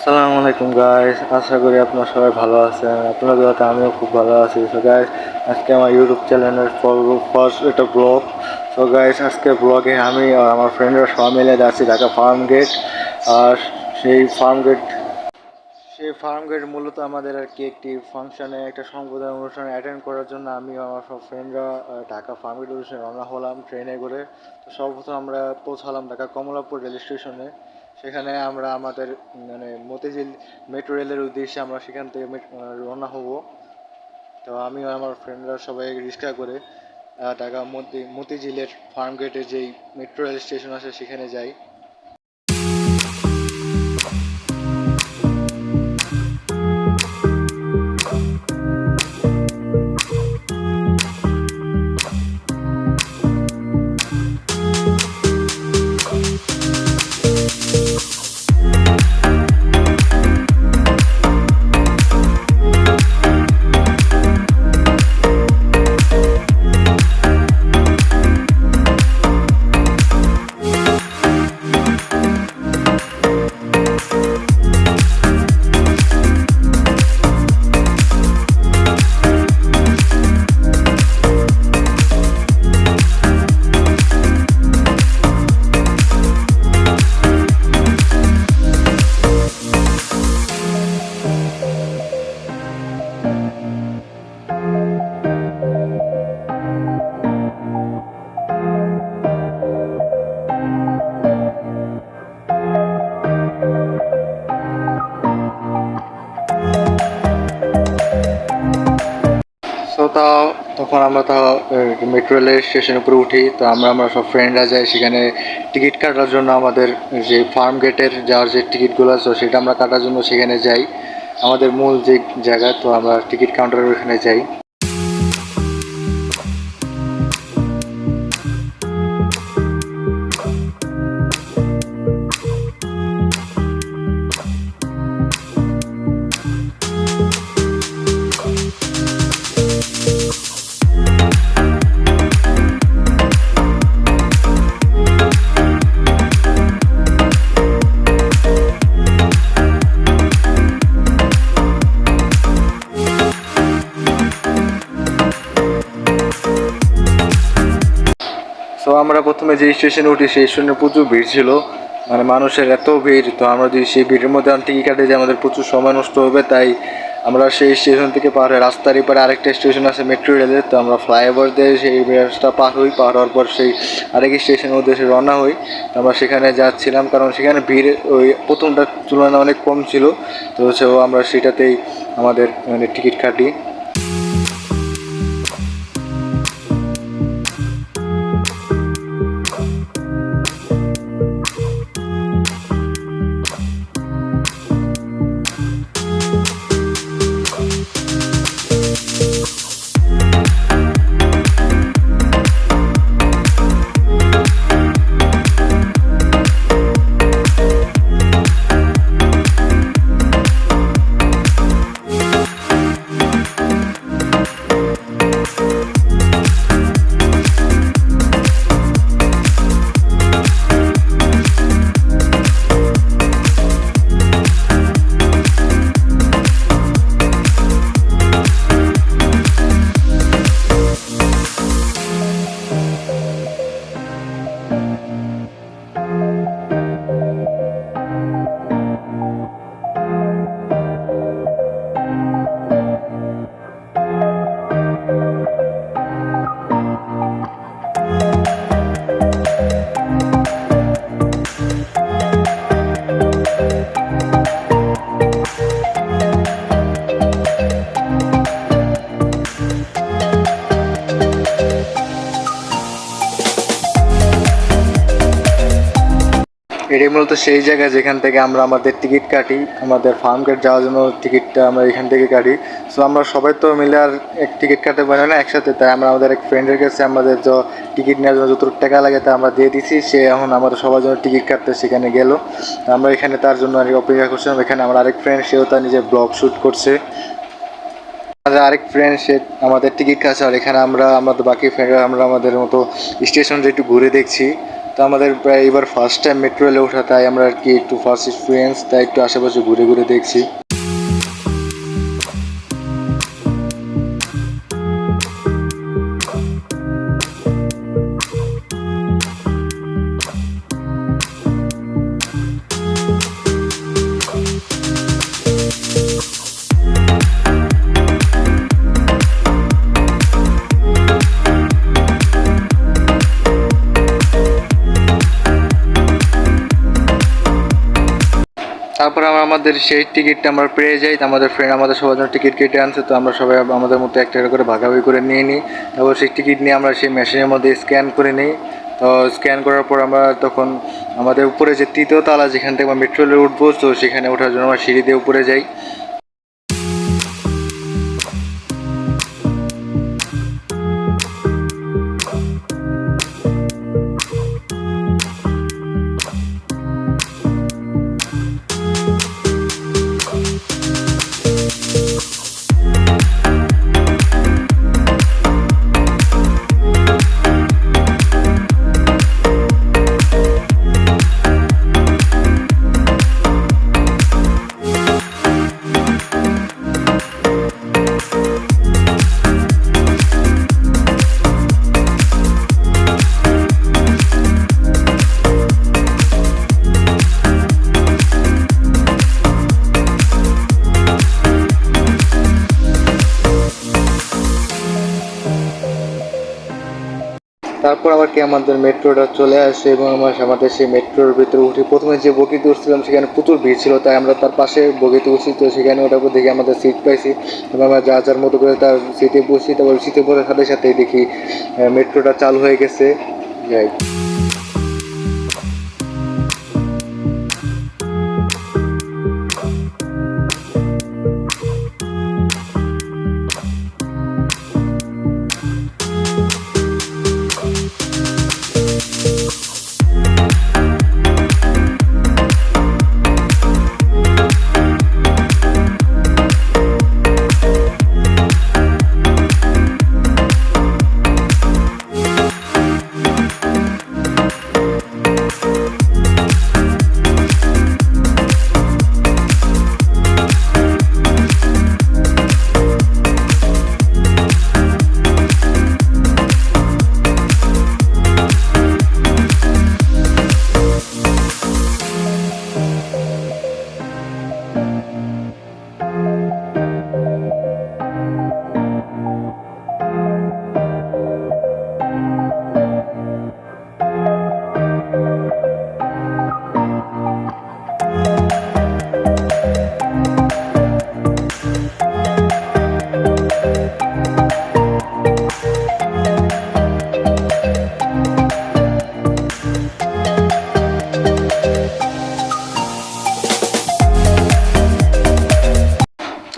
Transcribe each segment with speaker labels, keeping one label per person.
Speaker 1: আসসালামু আলাইকুম গাইস, আশা করি আপনারা সবাই ভালো আছেন। আপনাদের দোয়াতে আমিও খুব ভালো আছি। সো গাইস, আজকে আমার ইউটিউব চ্যানেলের ফার্স্ট এটা ব্লগ। সো গাইস, আজকে ব্লগে আমি আর আমার ফ্রেন্ডরা সবাই মিলে যাচ্ছি ঢাকা ফার্ম গেট। আর সেই ফার্ম গেট মূলত আমাদের আর কি একটি ফাংশনে, একটা সম্প্রদায় অনুষ্ঠানে অ্যাটেন্ড করার জন্য আমি আমার সব ফ্রেন্ডরা ঢাকা ফার্ম গেট অনুষ্ঠানে রওনা হলাম ট্রেনে করে। তো সর্বপ্রথম আমরা পৌঁছালাম ঢাকা কমলাপুর রেল স্টেশনে। সেখানে আমরা আমাদের মানে মতিঝিল মেট্রো রেলের উদ্দেশ্যে আমরা সেখান থেকে রওনা হব। তো আমি আমার ফ্রেন্ডরা সবাই রিক্সা করে ঢাকা মতিঝিলের ফার্ম গেটে যেই মেট্রো রেল স্টেশন আছে সেখানে যাই। তখন আমরা মেট্রো রেলের স্টেশনের উপরে উঠি। তো আমরা সব ফ্রেন্ডরা যাই সেখানে টিকিট কাটার জন্য। আমাদের যে ফার্ম গেটের যাওয়ার যে টিকিটগুলো আছে সেটা আমরা কাটার জন্য সেখানে যাই, আমাদের মূল যে জায়গা। তো আমরা টিকিট কাউন্টারের ওখানে যাই। তো আমরা প্রথমে যে স্টেশনে উঠি সেই স্টেশনে প্রচুর ভিড় ছিল, মানে মানুষের এত ভিড়। তো আমরা যদি সেই ভিড়ের মধ্যে টিকিট কাটে যে আমাদের প্রচুর সময় নষ্ট হবে, তাই আমরা সেই স্টেশন থেকে পার হয়ে রাস্তার এপারে আরেকটা স্টেশন আছে মেট্রো রেলের। তো আমরা ফ্লাইওভার দিয়ে সেই রাস্তা পার হওয়ার পর সেই আরেক স্টেশনের উদ্দেশ্যে রওনা হই। তো আমরা সেখানে যাচ্ছিলাম কারণ সেখানে ভিড় ওই প্রথমটার তুলনায় অনেক কম ছিল। তো আমরা সেটাতেই আমাদের মানে টিকিট কাটি। এটাই মূলত সেই জায়গা যেখান থেকে আমরা আমাদের টিকিট কাটি। আমাদের ফার্ম গেট যাওয়ার জন্য টিকিটটা আমরা এখান থেকে কাটি। সো আমরা সবাই তো মিলে আর এক টিকিট কাটতে পারি না একসাথে, তাই আমরা আমাদের এক ফ্রেন্ডের কাছে আমাদের যে টিকিট নেওয়ার জন্য যতটুকু টাকা লাগে তা আমরা দিয়ে দিছি। সে এখন আমাদের সবার জন্য টিকিট কাটতে সেখানে গেল। আমরা এখানে তার জন্য আর অপেক্ষা করছিলাম। এখানে আমার আরেক ফ্রেন্ড, সেও তার নিজের ব্লগ শ্যুট করছে। আমাদের আরেক ফ্রেন্ড সে আমাদের টিকিট কাছে, আর এখানে আমরা আমাদের বাকি ফ্রেন্ডরা আমরা আমাদের মতো স্টেশনটা একটু ঘুরে দেখছি। তো আমাদের প্রায় এবার ফার্স্ট টাইম মেট্রো রেলে ওঠা, তাই আমরা আর কি একটু ফার্স্ট এক্সপিরিয়েন্স, তাই একটু আশেপাশে ঘুরে ঘুরে দেখছি। তারপর আমরা আমাদের সেই টিকিটটা আমরা পেয়ে যাই। আমাদের ফ্রেন্ড আমাদের সবার জন্য টিকিট কেটে আনছে, তো আমরা সবাই আমাদের মতো একটা করে ভাগাভাগি করে নিয়ে নিই। তারপর সেই টিকিট নিয়ে আমরা সেই মেশিনের মধ্যে স্ক্যান করে নিই। তো স্ক্যান করার পর আমরা তখন আমাদের উপরে যে তৃতীয় তালা, যেখান থেকে আমরা মেট্রো রেলে উঠবো, তো সেখানে ওঠার জন্য আমরা সিঁড়ি দিয়ে উপরে যাই। তারপর আবার কি আমাদের মেট্রোটা চলে আসে এবং আমাদের সেই মেট্রোর ভিতরে উঠে প্রথমে যে বগিতে উঠছিলাম সেখানে প্রচুর ভিড় ছিল, তাই আমরা তার পাশে বগিতে উঠছি। তো সেখানে ওটার পর দেখি আমাদের সিট পাইছি এবং আমরা যার মতো করে তার সিটে বসি। তারপর সিটে বসার সাথে সাথেই দেখি মেট্রোটা চালু হয়ে গেছে। যাই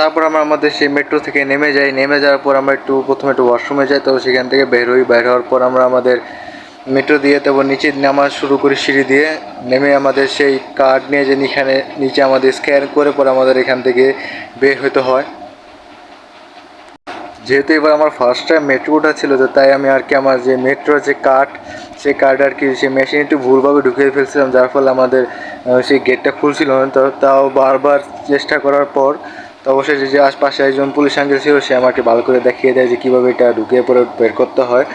Speaker 1: তারপর আমরা আমাদের সেই মেট্রো থেকে নেমে যাই। নেমে যাওয়ার পর আমরা প্রথমে একটু ওয়াশরুমে যাই। তো সেখান থেকে বের হই। বের হওয়ার পর আমরা আমাদের মেট্রো দিয়ে তারপর নিচে নামা শুরু করি সিঁড়ি দিয়ে। নেমে আমাদের সেই কার্ড নিয়ে যে এখানে নিচে আমাদের স্ক্যান করে পর আমাদের এখান থেকে বের হতে হয়। যেহেতু এবার আমার ফার্স্ট টাইম মেট্রো ওঠা ছিল, তো তাই আমি আর কি আমার যে মেট্রোর যে কার্ড, সেই কার্ড আর কি সেই মেশিন একটু ভুলভাবে ঢুকিয়ে ফেলছিলাম, যার ফলে আমাদের সেই গেটটা খুলছিল না। তো তাও বারবার চেষ্টা করার পর তো অবশ্যই যে আশপাশে একজন পুলিশ আঙ্কেল ছিল, সে আমাকে ভালো করে দেখিয়ে দেয় যে কীভাবে এটা ঢুকিয়ে পরে বের করতে হয়।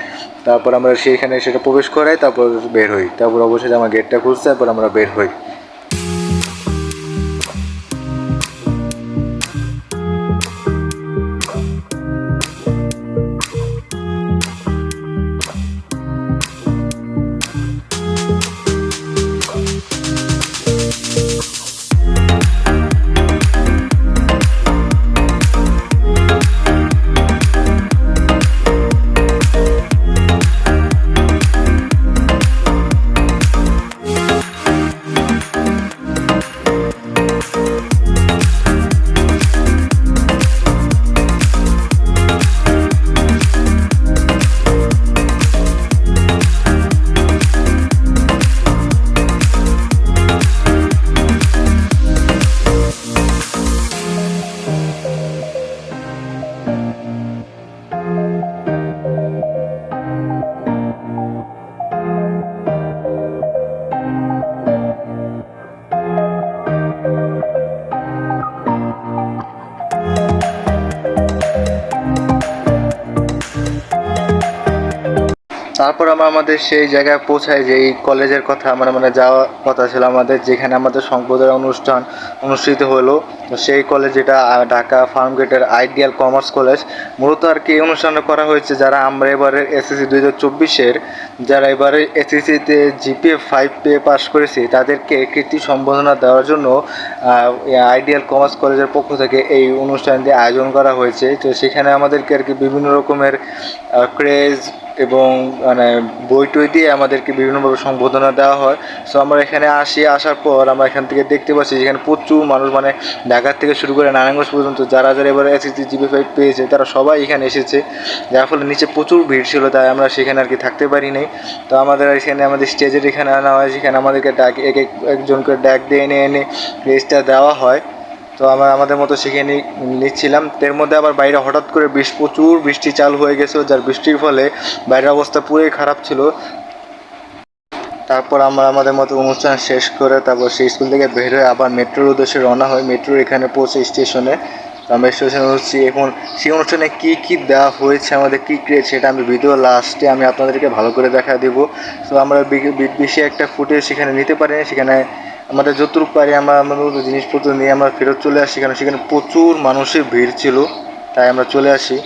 Speaker 1: তারপর আমরা সেইখানে সেটা প্রবেশ করাই, তারপর বের হই। তারপর অবশ্যই আমার গেটটা খুলছে, তারপর আমরা বের হই। তারপর আমরা আমাদের সেই জায়গায় পৌঁছাই যে এই কলেজের কথা মানে যাওয়ার কথা ছিল আমাদের, যেখানে আমাদের সম্প্রদায়ের অনুষ্ঠান অনুষ্ঠিত হলো। তো সেই কলেজ যেটা ঢাকা ফার্মগেটের আইডিয়াল কমার্স কলেজ। মূলত আর কি এই অনুষ্ঠানটা করা হয়েছে যারা আমরা এবারে এসএসসি 2024-এর যারা এবারে এসএসসিতে জিপিএ 5 পেয়ে পাস করেছি তাদেরকে কৃতি সম্বোধনা দেওয়ার জন্য আইডিয়াল কমার্স কলেজের পক্ষ থেকে এই অনুষ্ঠানটি আয়োজন করা হয়েছে। তো সেখানে আমাদেরকে আর কি বিভিন্ন রকমের ক্রেজ এবং মানে বই টই দিয়ে আমাদেরকে বিভিন্নভাবে সম্বোধনা দেওয়া হয়। সো আমরা এখানে আসার পর আমরা এখান থেকে দেখতে পাচ্ছি যেখানে প্রচুর মানুষ, মানে ঢাকা থেকে শুরু করে নারায়ণগঞ্জ পর্যন্ত যারা এবারে এসএসসি জিপি 5 পেয়েছে তারা সবাই এখানে এসেছে, যার ফলে নিচে প্রচুর ভিড় ছিল, তাই আমরা সেখানে আর কি থাকতে পারিনি। তো আমাদের এখানে আমাদের স্টেজের এখানে আনা হয়, যেখানে আমাদেরকে একজনকে ডাক দিয়ে এনে রেজিস্টার দেওয়া হয়। তো আমরা আমাদের মতো শিখে নিচ্ছিলাম। এর মধ্যে আবার বাইরে হঠাৎ করে প্রচুর বৃষ্টি চালু হয়ে গেছিলো, যার বৃষ্টির ফলে বাইরের অবস্থা পুরোই খারাপ ছিল। তারপর আমরা আমাদের মতো অনুষ্ঠান শেষ করে তারপর সেই স্কুল থেকে বের হয়ে আবার মেট্রোর উদ্দেশ্যে রওনা হয়। মেট্রোর এখানে পৌঁছে স্টেশনে আমরা স্টেশনে হচ্ছি। এখন সেই অনুষ্ঠানে কী দেওয়া হয়েছে, আমাদের কী ক্রিয়েট, সেটা আমি ভিডিও লাস্টে আমি আপনাদেরকে ভালো করে দেখা দেবো। তো আমরা বেশি একটা ফুটেজ সেখানে নিতে পারিনি। সেখানে আমাদের যতটুকু পারি আমরা আমাদের জিনিসপত্র নিয়ে আমরা ফেরত চলে আসি, কারণ সেখানে প্রচুর মানুষের ভিড় ছিল, তাই আমরা চলে আসি।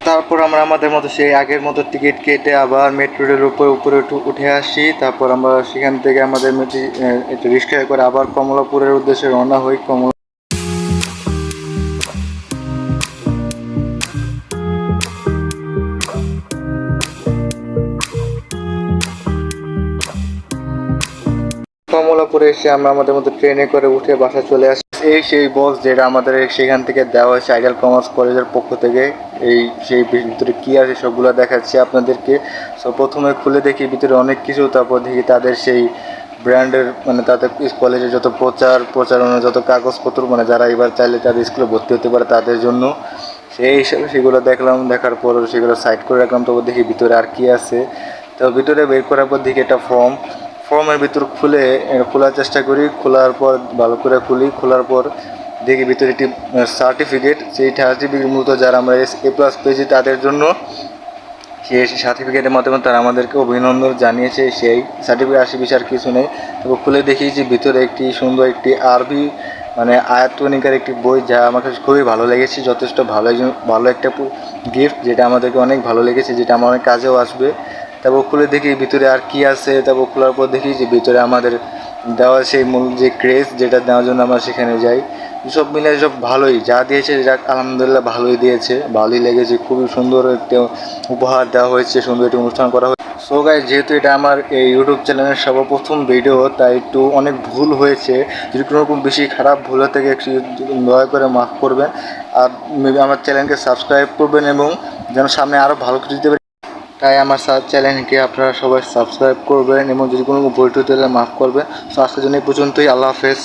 Speaker 1: তারপর আমরা আমাদের মতো সেই আগের মতো টিকিট কেটে আবার মেট্রো রেলের উপরে উঠে আসি। তারপর আমরা সেখান থেকে আমাদের একটু রিক্সায় করে আবার কমলাপুরের উদ্দেশ্যে রওনা হই। কমলাপুরে এসে আমরা আমাদের মতো ট্রেনে করে উঠে বাসা চলে আসি। সেই বক্স যেটা আমাদের সেখান থেকে দেওয়া হয়েছে আইডিয়াল কমার্স কলেজের পক্ষ থেকে, সেই ভিতরে কী আছে সবগুলো দেখাচ্ছি আপনাদেরকে। সো প্রথমে খুলে দেখি ভিতরে অনেক কিছু, তারপর দেখি তাদের সেই ব্র্যান্ডের মানে তাদের কলেজের যত প্রচারণা যত কাগজপত্র, মানে যারা এবার চাইলে তাদের স্কুলে ভর্তি হতে পারে তাদের জন্য, সেই হিসাবে সেগুলো দেখলাম। দেখার পর সেগুলো সাইড করে রাখলাম। তবে দেখি ভিতরে আর কি আছে। তো ভিতরে বের করার পর দেখি একটা ফর্মের ভিতর খোলার চেষ্টা করি। খোলার পর ভালো করে খোলার পর দেখি ভিতরে একটি সার্টিফিকেট। সেই সার্টিফিকেট মূলত যারা আমরা A+ পেয়েছি তাদের জন্য। সেই সার্টিফিকেটের মাধ্যমে তারা আমাদেরকে অভিনন্দন জানিয়েছে। সেই সার্টিফিকেট বেশি আর কিছু নেই। তবে খুলে দেখি যে ভিতরে একটি সুন্দর একটি আরবি মানে আয়াতনিকার একটি বই, যা আমার কাছে খুবই ভালো লেগেছে, যথেষ্ট ভালো একটা গিফট, যেটা আমাদেরকে অনেক ভালো লেগেছে, যেটা আমার অনেক কাজেও আসবে। তারপর খুলে দেখি ভিতরে আর কি আছে, তারপর খোলার পর দেখি যে ভিতরে আমাদের দেওয়া সেই মূল যে ক্রেজ, যেটা দেওয়ার জন্য আমরা সেখানে যাই। সব মিলে সব ভালোই, যা দিয়েছে যাক আলহামদুলিল্লাহ ভালোই দিয়েছে, ভালোই লেগেছে। খুবই সুন্দর একটা উপহার দেওয়া হয়েছে, সুন্দর একটি অনুষ্ঠান করা হয়েছে। সো গাইস, যেহেতু এটা আমার এই ইউটিউব চ্যানেলের সর্বপ্রথম ভিডিও, তাই একটু অনেক ভুল হয়েছে। যদি কোনো রকম বেশি খারাপ ভুল হয়ে থাকে একটু দয়া করে মাফ করবেন। আর আমার চ্যানেলকে সাবস্ক্রাইব করবেন এবং যেন সামনে আরও ভালো কিছু দিতে পারি, তাই আমার চ্যানেলকে আপনারা সবাই সাবস্ক্রাইব করবেন এবং যদি কোনো ভুল টুল হলে মাফ করবেন। সো আজকের জন্য এই পর্যন্তই। আল্লাহ হাফেজ।